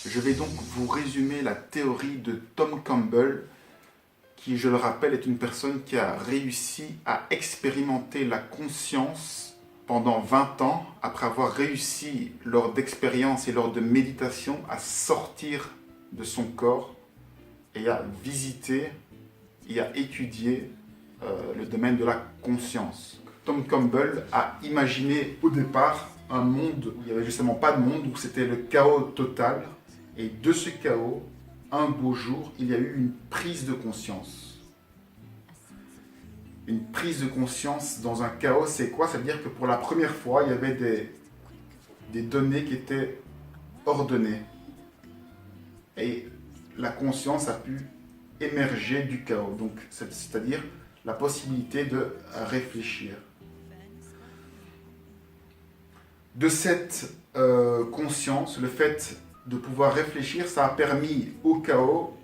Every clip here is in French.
Je vais donc vous résumer la théorie de Tom Campbell, qui, je le rappelle, est une personne qui a réussi à expérimenter la conscience pendant 20 ans, après avoir réussi, lors d'expériences et lors de méditation, à sortir de son corps et à visiter et à étudier le domaine de la conscience. Tom Campbell a imaginé au départ un monde où il n'y avait justement pas de monde, où c'était le chaos total. Et de ce chaos, un beau jour, il y a eu une prise de conscience. Une prise de conscience dans un chaos, c'est quoi? Ça veut dire que pour la première fois, il y avait des données qui étaient ordonnées. Et la conscience a pu émerger du chaos. Donc, c'est-à-dire la possibilité de réfléchir. De cette conscience, le fait de pouvoir réfléchir, ça a permis au chaos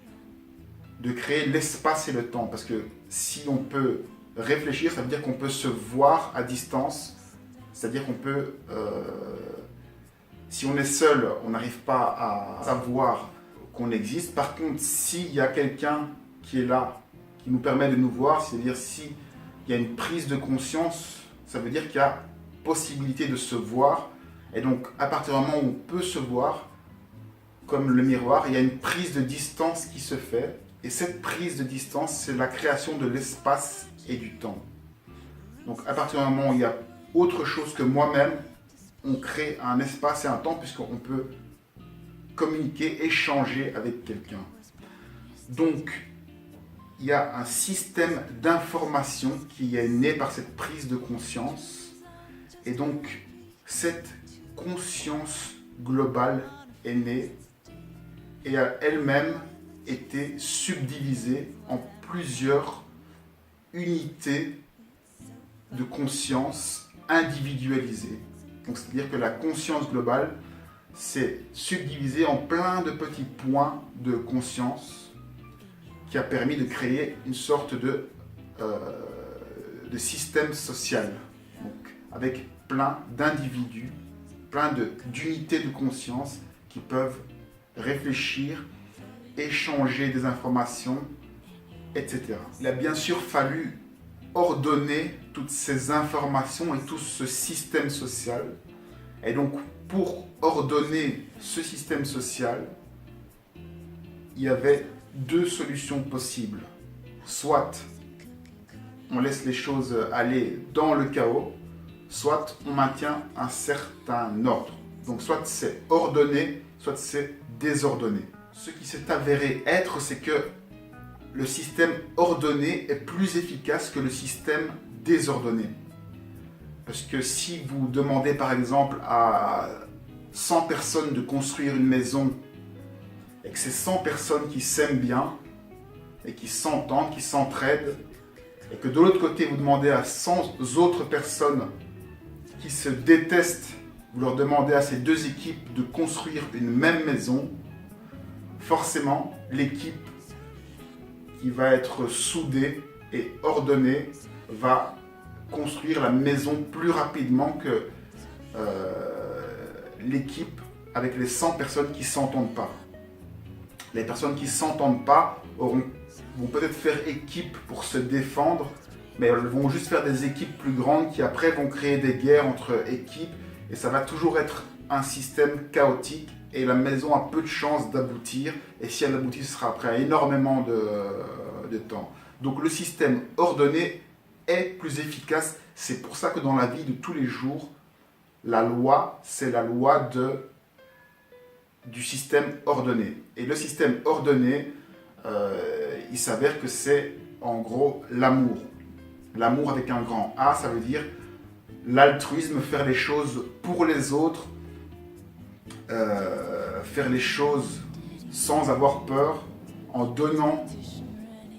de créer l'espace et le temps. Parce que si on peut réfléchir, ça veut dire qu'on peut se voir à distance. C'est-à-dire qu'on peut... si on est seul, on n'arrive pas à savoir qu'on existe. Par contre, s'il y a quelqu'un qui est là, qui nous permet de nous voir, c'est-à-dire s'il y a une prise de conscience, ça veut dire qu'il y a possibilité de se voir. Et donc, à partir du moment où on peut se voir, comme le miroir, il y a une prise de distance qui se fait. Et cette prise de distance, c'est la création de l'espace et du temps. Donc, à partir du moment où il y a autre chose que moi-même, on crée un espace et un temps, puisqu'on peut communiquer, échanger avec quelqu'un. Donc, il y a un système d'information qui est né par cette prise de conscience. Et donc, cette conscience globale est née et a elle-même été subdivisée en plusieurs unités de conscience individualisées. Donc, c'est-à-dire que la conscience globale s'est subdivisée en plein de petits points de conscience qui a permis de créer une sorte de système social, donc avec plein d'individus, plein d'unités de conscience qui peuvent réfléchir, échanger des informations, etc. Il a bien sûr fallu ordonner toutes ces informations et tout ce système social. Et donc, pour ordonner ce système social, il y avait deux solutions possibles. Soit on laisse les choses aller dans le chaos, soit on maintient un certain ordre. Donc soit c'est ordonné, soit c'est désordonné. Ce qui s'est avéré être, c'est que le système ordonné est plus efficace que le système désordonné. Parce que si vous demandez par exemple à 100 personnes de construire une maison et que c'est 100 personnes qui s'aiment bien et qui s'entendent, qui s'entraident, et que de l'autre côté vous demandez à 100 autres personnes qui se détestent, vous leur demandez à ces deux équipes de construire une même maison, forcément l'équipe qui va être soudée et ordonnée va construire la maison plus rapidement que l'équipe avec les 100 personnes qui ne s'entendent pas. Les personnes qui ne s'entendent pas vont peut-être faire équipe pour se défendre, mais elles vont juste faire des équipes plus grandes qui après vont créer des guerres entre équipes et ça va toujours être un système chaotique et la maison a peu de chances d'aboutir et si elle aboutit, ce sera après énormément de temps. Donc le système ordonné est plus efficace. C'est pour ça que dans la vie de tous les jours, la loi, c'est la loi du système ordonné. Et le système ordonné, il s'avère que c'est en gros l'amour. L'amour avec un grand A, ça veut dire l'altruisme, faire les choses pour les autres, faire les choses sans avoir peur, en donnant,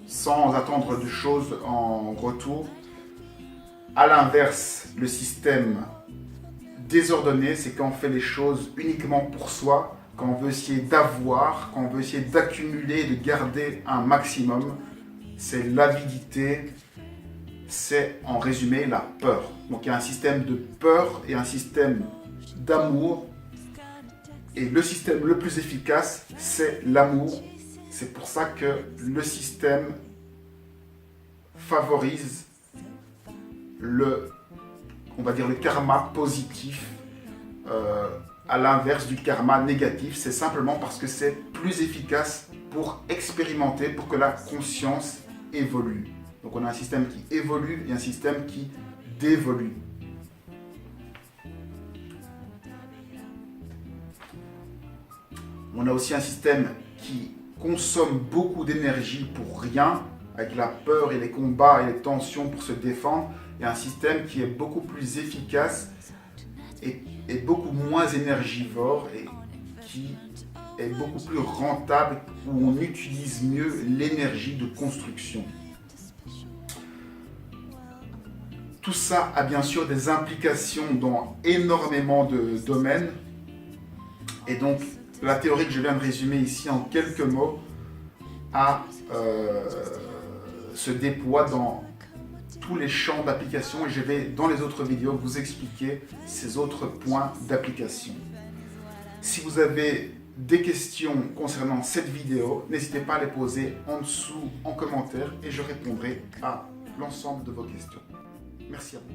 sans attendre de choses en retour. À l'inverse, le système désordonné, c'est quand on fait les choses uniquement pour soi, quand on veut essayer d'avoir, quand on veut essayer d'accumuler, de garder un maximum. C'est l'avidité, c'est en résumé la peur. Donc il y a un système de peur et un système d'amour Et le système le plus efficace, c'est l'amour. C'est pour ça que le système favorise on va dire le karma positif à l'inverse du karma négatif. C'est simplement parce que c'est plus efficace pour expérimenter, pour que la conscience évolue. Donc on a un système qui évolue et un système qui dévolue. On a aussi un système qui consomme beaucoup d'énergie pour rien, avec la peur et les combats et les tensions pour se défendre, et un système qui est beaucoup plus efficace et beaucoup moins énergivore et qui est beaucoup plus rentable, où on utilise mieux l'énergie de construction. Tout ça a bien sûr des implications dans énormément de domaines, et donc la théorie que je viens de résumer ici en quelques mots se déploie dans tous les champs d'application, et je vais dans les autres vidéos vous expliquer ces autres points d'application. Si vous avez des questions concernant cette vidéo, n'hésitez pas à les poser en dessous en commentaire et je répondrai à l'ensemble de vos questions. Merci à vous.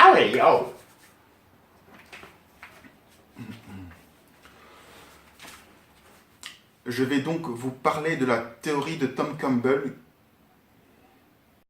Allez, yo! Je vais donc vous parler de la théorie de Tom Campbell